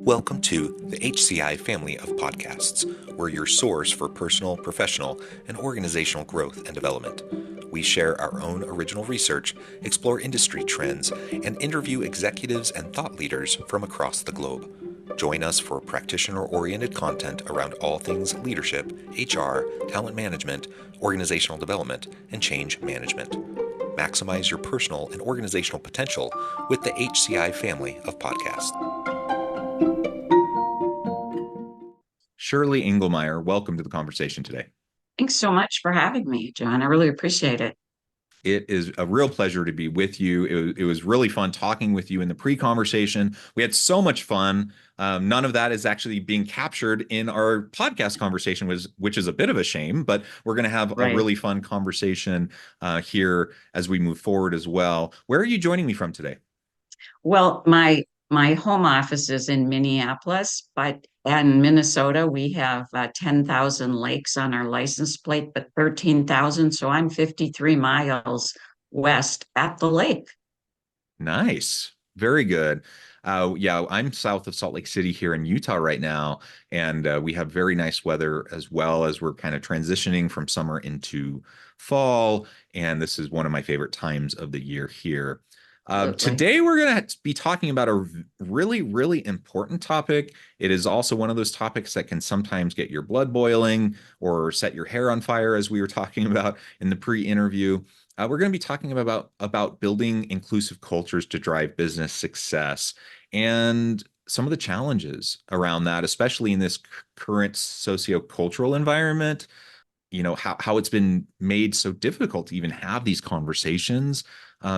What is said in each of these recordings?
Welcome to the HCI family of podcasts. We're your source for personal, professional, and organizational growth and development. We share our own original research, explore industry trends, and interview executives and thought leaders from across the globe. Join us for practitioner-oriented content around all things leadership, HR, talent management, organizational development, and change management. Maximize your personal and organizational potential with the HCI family of podcasts. Shirley Engelmeier, welcome to the conversation today. Thanks so much for having me, John. I really appreciate it. It is a real pleasure to be with you. It was really fun talking with you in the pre-conversation. We had so much fun. None of that is actually being captured in our podcast conversation, which is a bit of a shame, but we're going to have a really fun conversation here as we move forward as well. Where are you joining me from today? Well, my home office is in Minneapolis, but in Minnesota, we have 10,000 lakes on our license plate, but 13,000. So I'm 53 miles west at the lake. Nice. Very good. Yeah, I'm south of Salt Lake City here in Utah right now, and we have very nice weather as well as we're kind of transitioning from summer into fall. And this is one of my favorite times of the year here. Today, we're going to be talking about a really, really important topic. It is also one of those topics that can sometimes get your blood boiling or set your hair on fire, as we were talking about in the pre-interview. We're going to be talking about building inclusive cultures to drive business success and some of the challenges around that, especially in this current sociocultural environment. You know, how it's been made so difficult to even have these conversations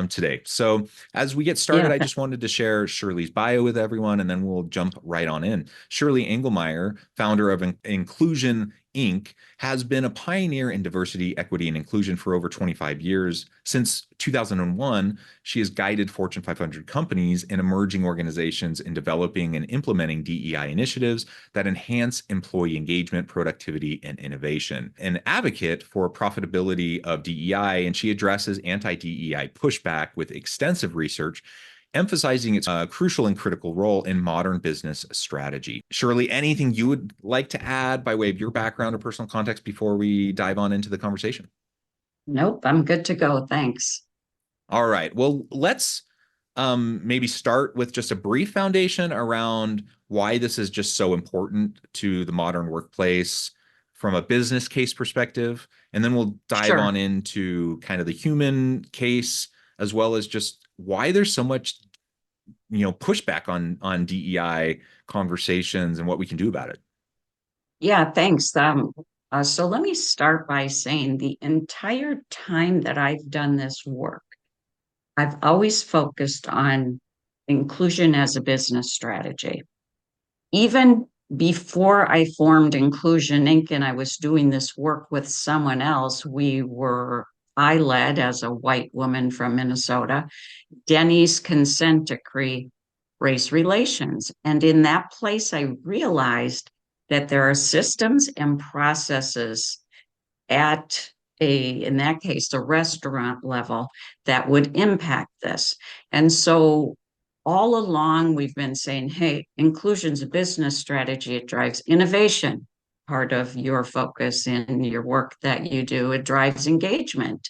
today. So as we get started, I just wanted to share Shirley's bio with everyone, and then we'll jump right on in. Shirley Engelmeier, founder of Inclusion Inc., has been a pioneer in diversity, equity, and inclusion for over 25 years. Since 2001, she has guided Fortune 500 companies and emerging organizations in developing and implementing DEI initiatives that enhance employee engagement, productivity, and innovation. An advocate for profitability of DEI, and she addresses anti-DEI pushback with extensive research, emphasizing its crucial and critical role in modern business strategy. Shirley, anything you would like to add by way of your background or personal context before we dive on into the conversation? Nope, I'm good to go. Thanks. All right. Well, let's maybe start with just a brief foundation around why this is just so important to the modern workplace from a business case perspective. And then we'll dive on into kind of the human case, as well as just why there's so much, pushback on DEI conversations and what we can do about it. Yeah, thanks. So let me start by saying the entire time that I've done this work, I've always focused on inclusion as a business strategy. Even before I formed Inclusion Inc. and I was doing this work with someone else, I led as a white woman from Minnesota, Denny's consent decree, race relations. And in that place, I realized that there are systems and processes at in that case, a restaurant level that would impact this. And so all along, we've been saying, hey, inclusion's a business strategy. It drives innovation, part of your focus in your work that you do. It drives engagement.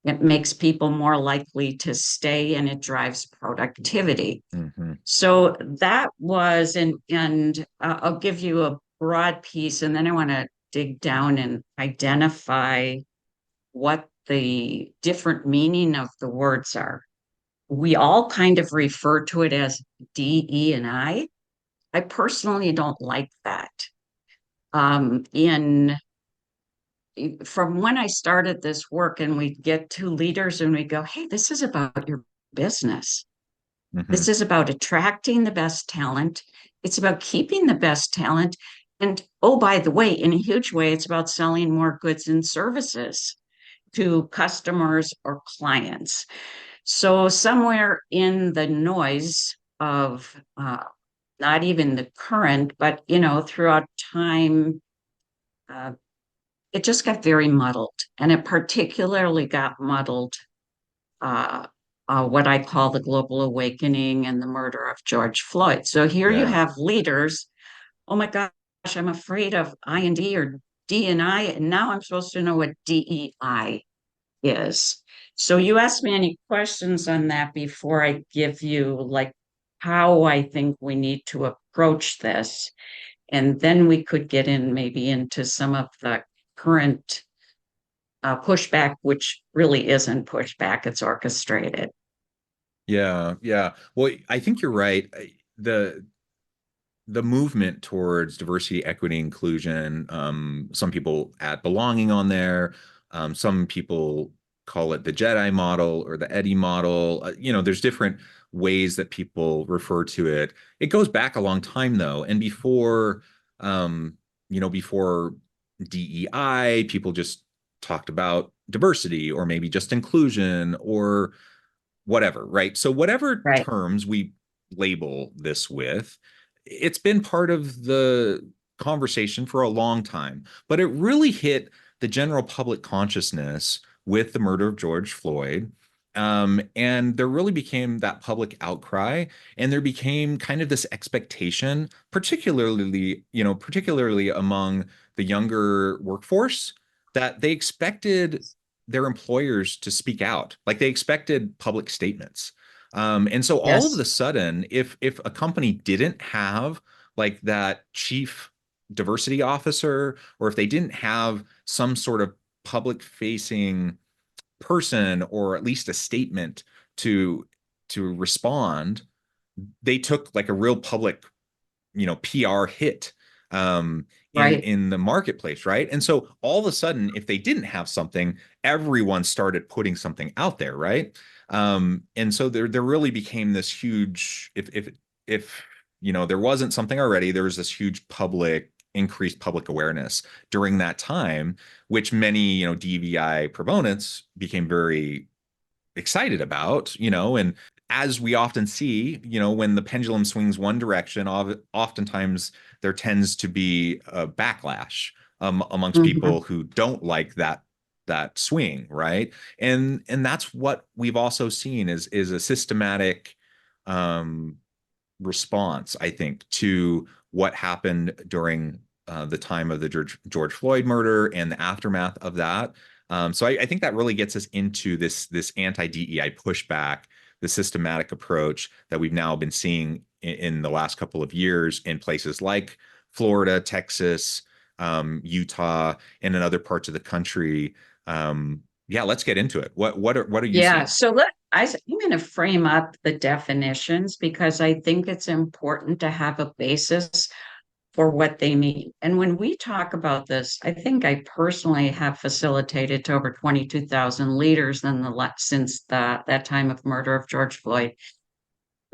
It makes people more likely to stay and it drives productivity. Mm-hmm. So that was, and I'll give you a broad piece, and then I want to dig down and identify what the different meaning of the words are. We all kind of refer to it as D, E, and I. I personally don't like that. From when I started this work and we get to leaders and we go, hey, this is about your business. Mm-hmm. This is about attracting the best talent. It's about keeping the best talent. And oh, by the way, in a huge way, it's about selling more goods and services to customers or clients. So somewhere in the noise of not even the current, but, throughout time, it just got very muddled. And it particularly got muddled what I call the global awakening and the murder of George Floyd. So here you Yeah. have leaders. Oh my gosh, I'm afraid of I&D or D&I, and now I'm supposed to know what DEI is. So you asked me any questions on that before I give you like how I think we need to approach this. And then we could get in maybe into some of the current pushback, which really isn't pushback, it's orchestrated. Yeah, yeah. Well, I think you're right. The the movement towards diversity, equity, inclusion. Some people add belonging on there. Some people call it the Jedi model or the Eddie model. There's different ways that people refer to it. It goes back a long time though, and um, before DEI, people just talked about diversity or maybe just inclusion or whatever, right? So whatever Right, terms we label this with, it's been part of the conversation for a long time, but it really hit the general public consciousness with the murder of George Floyd. And there really became that public outcry, and there became kind of this expectation, particularly among the younger workforce, that they expected their employers to speak out. Like they expected public statements. And so all of yes, a sudden, if a company didn't have like that chief diversity officer, or if they didn't have some sort of public facing person or at least a statement to respond, they took like a real public PR hit right, in the marketplace, right? And so all of a sudden, if they didn't have something, everyone started putting something out there, right? And so there really became this huge if there wasn't something already, there was this huge increased public awareness during that time, which many DVI proponents became very excited about, and as we often see, when the pendulum swings one direction, oftentimes there tends to be a backlash amongst mhm, people who don't like that swing, right? And that's what we've also seen is a systematic um, response, I think, to what happened during the time of the George Floyd murder and the aftermath of that. So I think that really gets us into this anti-DEI pushback, the systematic approach that we've now been seeing in the last couple of years in places like Florida, Texas, Utah, and in other parts of the country. Yeah, let's get into it. What are you yeah. seeing? So I'm going to frame up the definitions because I think it's important to have a basis for what they mean. And when we talk about this, I think I personally have facilitated to over 22,000 leaders in since that time of murder of George Floyd.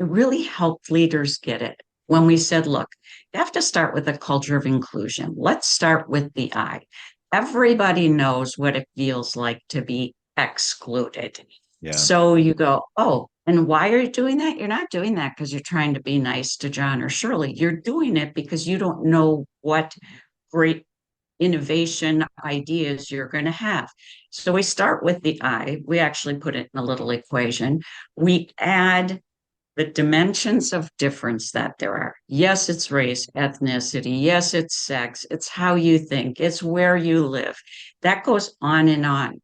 It really helped leaders get it when we said, look, you have to start with a culture of inclusion. Let's start with the I. Everybody knows what it feels like to be excluded. Yeah. So you go, oh, and why are you doing that? You're not doing that because you're trying to be nice to John or Shirley. You're doing it because you don't know what great innovation ideas you're going to have. So we start with the I. We actually put it in a little equation. We add the dimensions of difference that there are. Yes, it's race, ethnicity. Yes, it's sex. It's how you think. It's where you live. That goes on and on.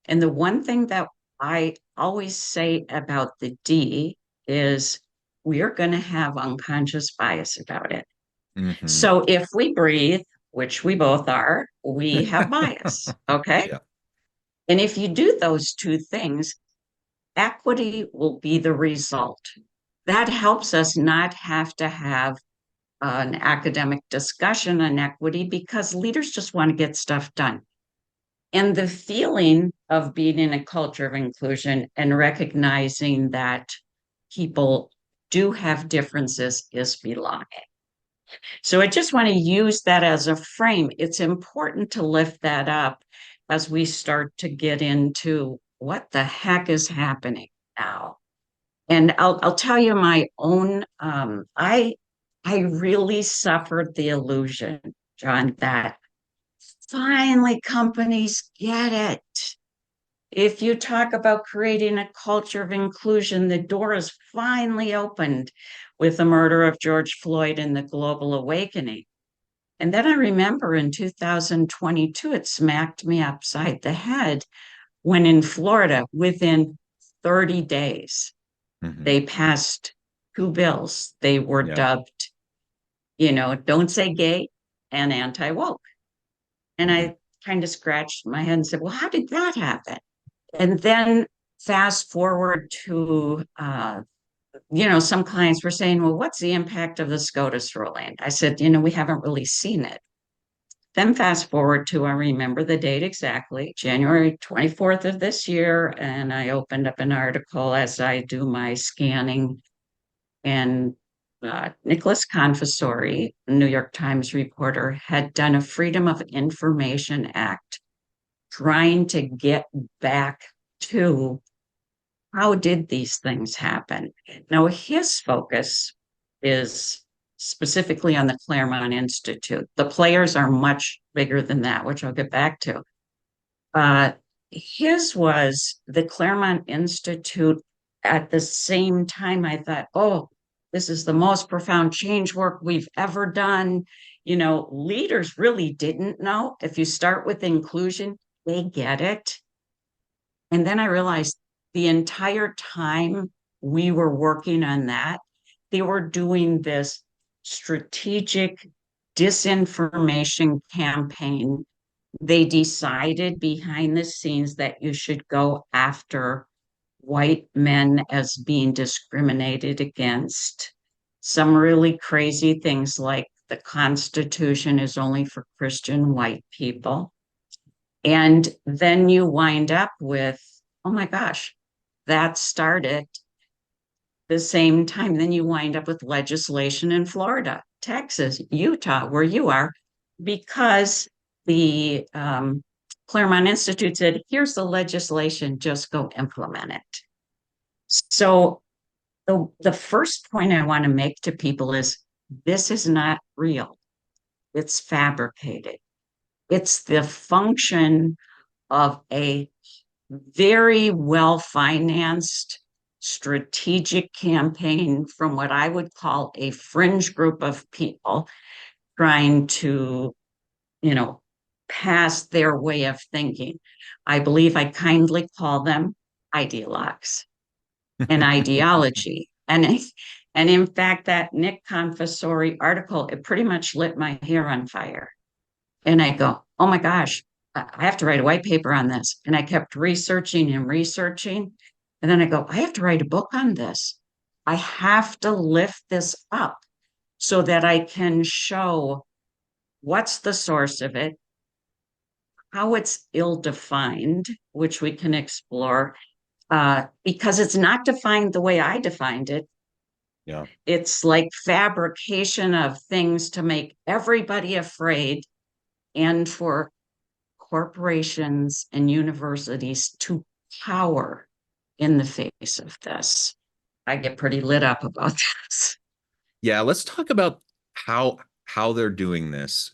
And the one thing that I always say about the D is we are going to have unconscious bias about it. Hmm. So if we breathe, which we both are, we have bias. Okay. Yeah. And if you do those two things, equity will be the result. That helps us not have to have an academic discussion on equity because leaders just want to get stuff done. And the feeling of being in a culture of inclusion and recognizing that people do have differences is belonging. So I just want to use that as a frame. It's important to lift that up as we start to get into what the heck is happening now. And I'll tell you my own. I really suffered the illusion, John, that finally companies get it. If you talk about creating a culture of inclusion, the door is finally opened with the murder of George Floyd and the global awakening. And then I remember in 2022, it smacked me upside the head when in Florida, within 30 days, Hmm. they passed two bills. They were Yeah. dubbed, don't say gay and anti woke. And Hmm. I kind of scratched my head and said, well, how did that happen? And then fast forward to, some clients were saying, well, what's the impact of the SCOTUS ruling? I said, we haven't really seen it. Then fast forward to, I remember the date exactly, January 24th of this year. And I opened up an article as I do my scanning. And Nicholas Confessori, New York Times reporter, had done a Freedom of Information Act trying to get back to how did these things happen? Now, his focus is specifically on the Claremont Institute. The players are much bigger than that, which I'll get back to. Uh, his was the Claremont Institute. At the same time, I thought, oh, this is the most profound change work we've ever done. Leaders really didn't know. If you start with inclusion, they get it. And then I realized the entire time we were working on that, they were doing this strategic disinformation campaign. They decided behind the scenes that you should go after white men as being discriminated against. Some really crazy things like the Constitution is only for Christian white people. And then you wind up with, oh my gosh, that started the same time. Then you wind up with legislation in Florida, Texas, Utah, where you are, because the Claremont Institute said, here's the legislation, just go implement it. So the first point I want to make to people is this is not real. It's fabricated. It's the function of a very well financed strategic campaign from what I would call a fringe group of people trying to, you know, pass their way of thinking. I believe I kindly call them ideologues and ideology. And in fact, that Nick Confessori article, it pretty much lit my hair on fire. And I go, oh my gosh, I have to write a white paper on this. And I kept researching and researching. And then I go, I have to write a book on this. I have to lift this up so that I can show what's the source of it, how it's ill defined, which we can explore, because it's not defined the way I defined it. Yeah. It's like fabrication of things to make everybody afraid and for corporations and universities to power in the face of this. I get pretty lit up about this. Yeah, let's talk about how they're doing this,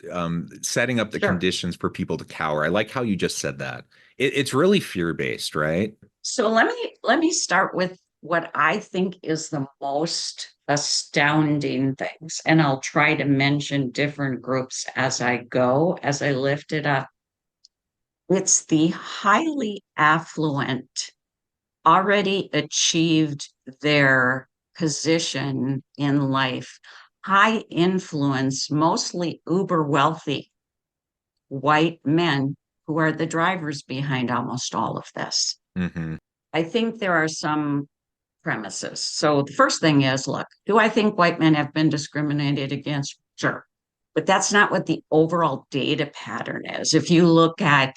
setting up the Sure. conditions for people to cower. I like how you just said that. It's really fear-based, right? So let me start with what I think is the most astounding things, and I'll try to mention different groups as I go, as I lift it up. It's the highly affluent already achieved their position in life, high influence, mostly uber wealthy white men who are the drivers behind almost all of this. Hmm. I think there are some premises. So the first thing is, look, do I think white men have been discriminated against? Sure. But that's not what the overall data pattern is. If you look at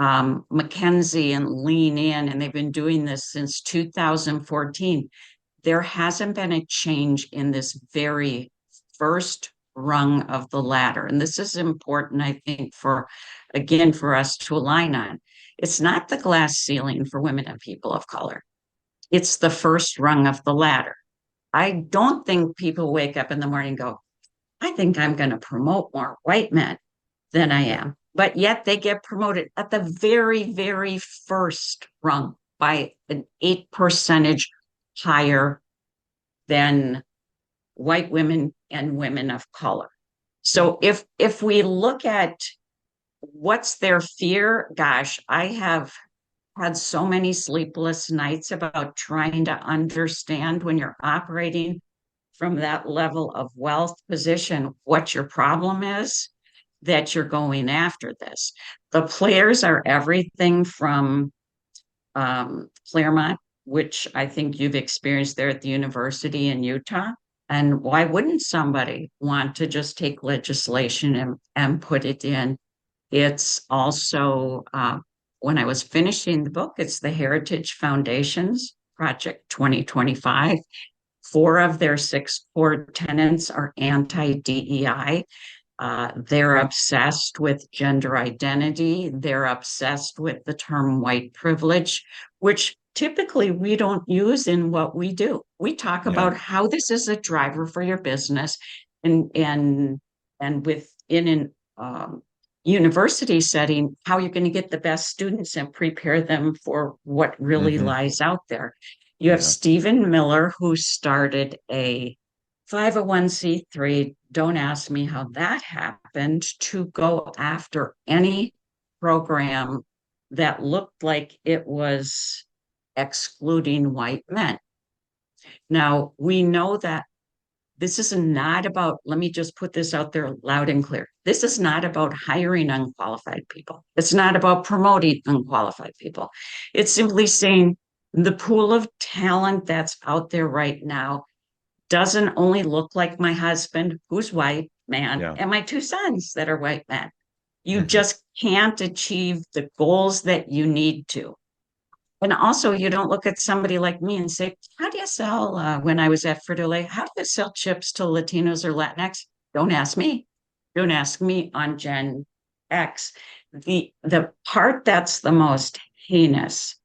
McKenzie and Lean In, and they've been doing this since 2014. There hasn't been a change in this very first rung of the ladder. And this is important, I think, again, for us to align on. It's not the glass ceiling for women and people of color. It's the first rung of the ladder. I don't think people wake up in the morning and go, I think I'm going to promote more white men than I Yeah. am. but yet they get promoted at the very, very first rung by an 8% higher than white women and women of color. Yeah. So if we look at what's their fear, gosh, I have had so many sleepless nights about trying to understand when you're operating from that level of wealth position what your problem is that you're going after this. The players are everything from Claremont, which I think you've experienced there at the university in Utah. And why wouldn't somebody want to just take legislation and put it in? It's also, when I was finishing the book, it's the Heritage Foundation's Project 2025. Four of their six core tenants are anti-DEI. They're obsessed with gender identity. They're obsessed with the term white privilege, which typically we don't use in what we do. We talk Yeah. about how this is a driver for your business, and within an university setting, how you're going to get the best students and prepare them for what really Hmm. lies out there. You have Yeah. Stephen Miller, who started a 501(c)(3), don't ask me how that happened, to go after any program that looked like it was excluding white men. Now, we know that this is not about, let me just put this out there loud and clear. This is not about hiring unqualified people. It's not about promoting unqualified people. It's simply saying the pool of talent that's out there right now doesn't only look like my husband, who's white man, Yeah. and my two sons that are white men. You Hmm. just can't achieve the goals that you need to. And also, you don't look at somebody like me and say, how do you sell, when I was at Frito-Lay, how do you sell chips to Latinos or Latinx? Don't ask me. Don't ask me on Gen X. The part that's the most heinous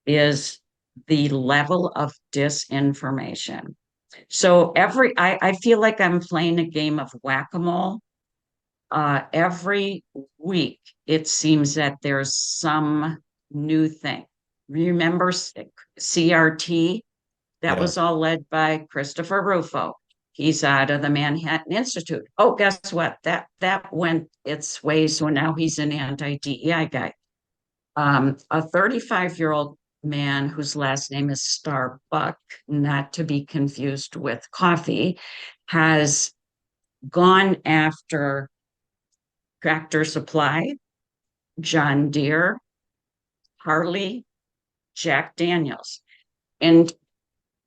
is the level of disinformation. So I feel like I'm playing a game of whack-a-mole. Every week, it seems that there's some new thing. Remember CRT? That Yeah. was all led by Christopher Rufo. He's out of the Manhattan Institute. Oh, guess what? That went its way. So now he's an anti-DEI guy. A 35-year-old man whose last name is Starbuck, not to be confused with coffee, has gone after Tractor Supply, John Deere, Harley, Jack Daniels. And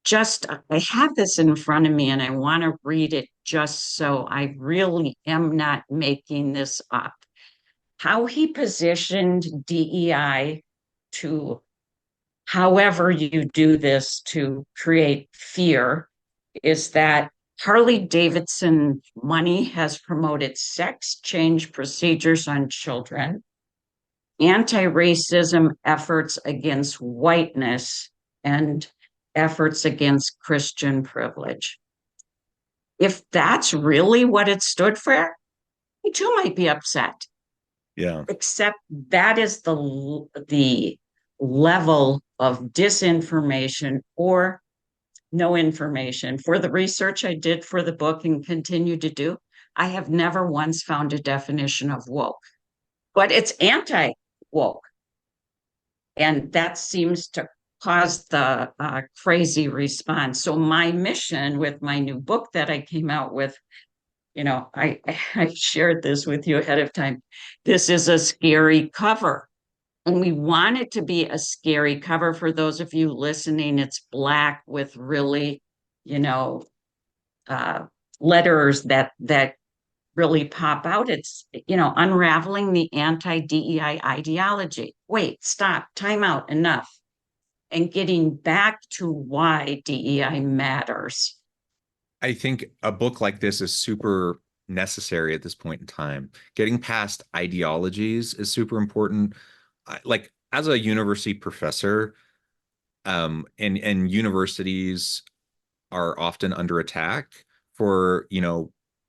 just, I have this in front of me and I want to read it just so I really am not making this up. How he positioned DEI to, however you do this to create fear, is that Harley Davidson money has promoted sex change procedures on children, anti-racism efforts against whiteness, and efforts against Christian privilege. If that's really what it stood for, I too might be upset. Yeah. Except that is the level of disinformation or no information. For the research I did for the book and continue to do, I have never once found a definition of woke, but it's anti woke. And that seems to cause the crazy response. So, my mission with my new book that I came out with, I shared this with you ahead of time. This is a scary cover. And we want it to be a scary cover for those of you listening. It's black with really, you know, uh, letters that really pop out. It's, unraveling the anti-DEI ideology. Wait, stop, time out, enough. And getting back to why DEI matters. I think a book like this is super necessary at this point in time. Getting past ideologies is super important. Like as a university professor, and universities are often under attack for,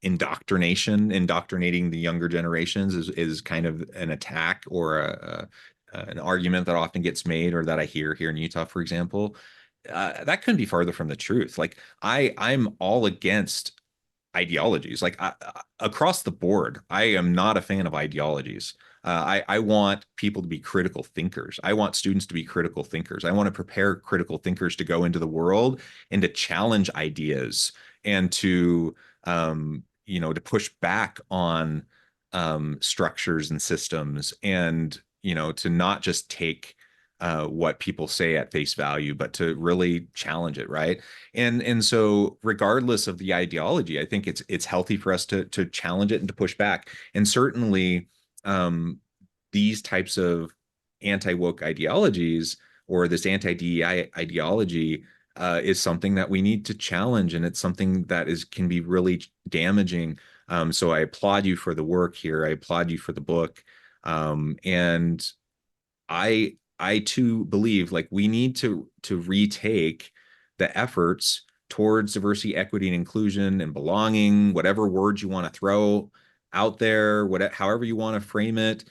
indoctrinating the younger generations is kind of an attack or an argument that often gets made or that I hear here in Utah, for example. That couldn't be farther from the truth. Like I'm all against ideologies. Like across the board, I am not a fan of ideologies. I want people to be critical thinkers. I want students to be critical thinkers. I want to prepare critical thinkers to go into the world and to challenge ideas and to to push back on structures and systems and to not just take what people say at face value, but to really challenge it, right? And so regardless of the ideology, I think it's healthy for us to challenge it and to push back. And certainly these types of anti-woke ideologies or this anti-DEI ideology is something that we need to challenge, and it's something that is can be really damaging. So I applaud you for the work here. I applaud you for the book. And I too believe like we need to retake the efforts towards diversity, equity, and inclusion and belonging, whatever words you want to throw out there, whatever however you want to frame it.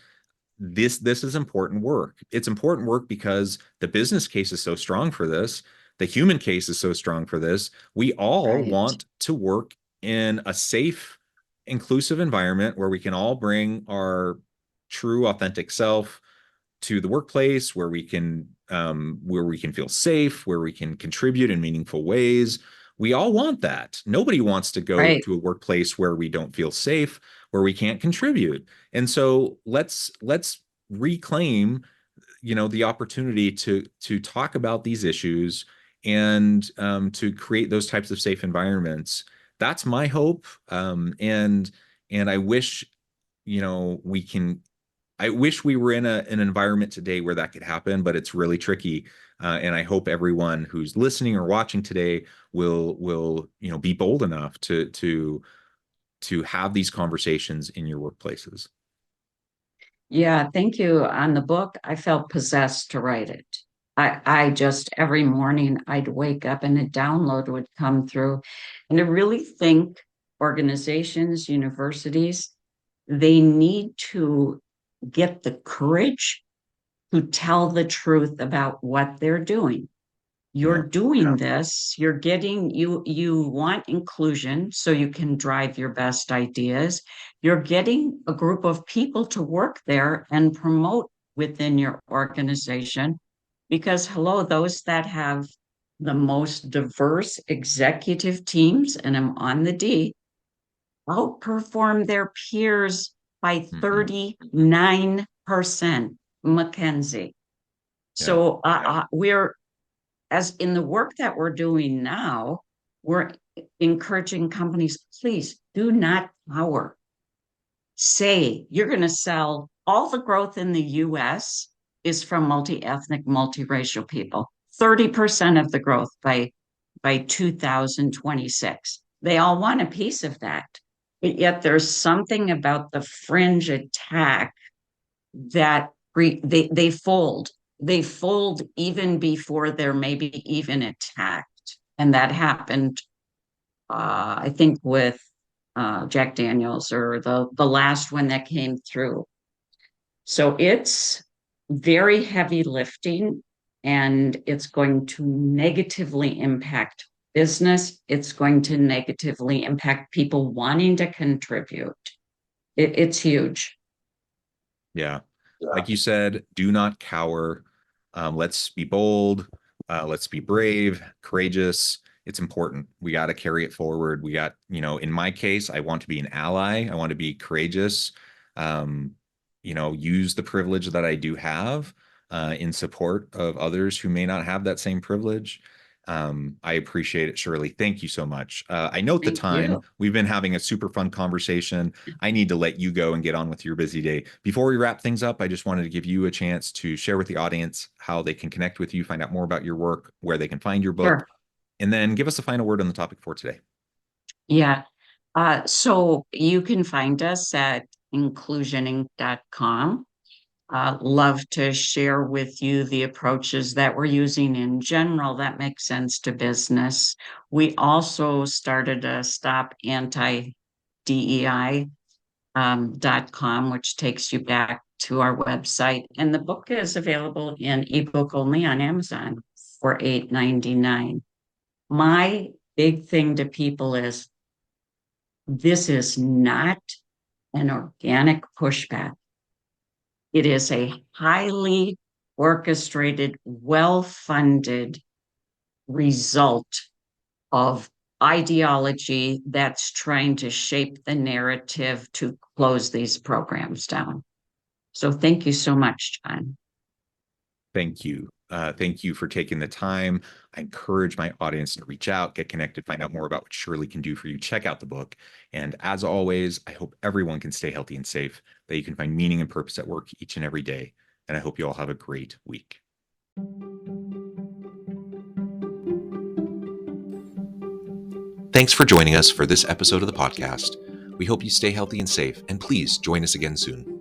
This is important work. It's important work because the business case is so strong for this. The human case is so strong for this. We all Right. want to work in a safe, inclusive environment where we can all bring our true, authentic self to the workplace where we can feel safe, where we can contribute in meaningful ways. We all want that. Nobody wants to go Right. to a workplace where we don't feel safe, where we can't contribute. And so let's reclaim, the opportunity to talk about these issues and to create those types of safe environments. That's my hope. And I wish, we can I wish we were in an environment today where that could happen, but it's really tricky. And I hope everyone who's listening or watching today will be bold enough to have these conversations in your workplaces. Yeah, thank you. On the book, I felt possessed to write it. I just every morning I'd wake up and a download would come through. And I really think organizations, universities, they need to get the courage to tell the truth about what they're doing. You're Yeah. doing this, you're getting you want inclusion so you can drive your best ideas. You're getting a group of people to work there and promote within your organization because hello, those that have the most diverse executive teams, and I'm on the D, outperform their peers by Mhm. 39%, McKenzie. Yeah. So we're as in the work that we're doing now, we're encouraging companies, please do not cower. Say you're going to sell all the growth in the US is from multi-ethnic, multiracial people. 30% of the growth by 2026. They all want a piece of that. But yet there's something about the fringe attack that they fold. They fold even before they're maybe even attacked. And that happened, I think, with Jack Daniels or the last one that came through. So it's very heavy lifting and it's going to negatively impact business. It's going to negatively impact people wanting to contribute. It's huge. Yeah. Like you said, do not cower. Let's be bold. Let's be brave, courageous. It's important. We got to carry it forward. We got, in my case, I want to be an ally. I want to be courageous. Um, use the privilege that I do have in support of others who may not have that same privilege. I appreciate it, Shirley. Thank you so much. I note the Thank time. you. We've been having a super fun conversation. I need to let you go and get on with your busy day. Before we wrap things up, I just wanted to give you a chance to share with the audience how they can connect with you, find out more about your work, where they can find your book, Sure. and then give us a final word on the topic for today. Yeah. So you can find us at inclusioninc.com. Love to share with you the approaches that we're using in general that make sense to business. We also started a Stop Anti DEI.com, which takes you back to our website. And the book is available in ebook only on Amazon for $8.99. My big thing to people is this is not an organic pushback. It is a highly orchestrated, well-funded result of ideology that's trying to shape the narrative to close these programs down. So thank you so much, John. Thank you. Thank you for taking the time. I encourage my audience to reach out, get connected, find out more about what Shirley can do for you. Check out the book. And as always, I hope everyone can stay healthy and safe, that you can find meaning and purpose at work each and every day. And I hope you all have a great week. Thanks for joining us for this episode of the podcast. We hope you stay healthy and safe, and please join us again soon.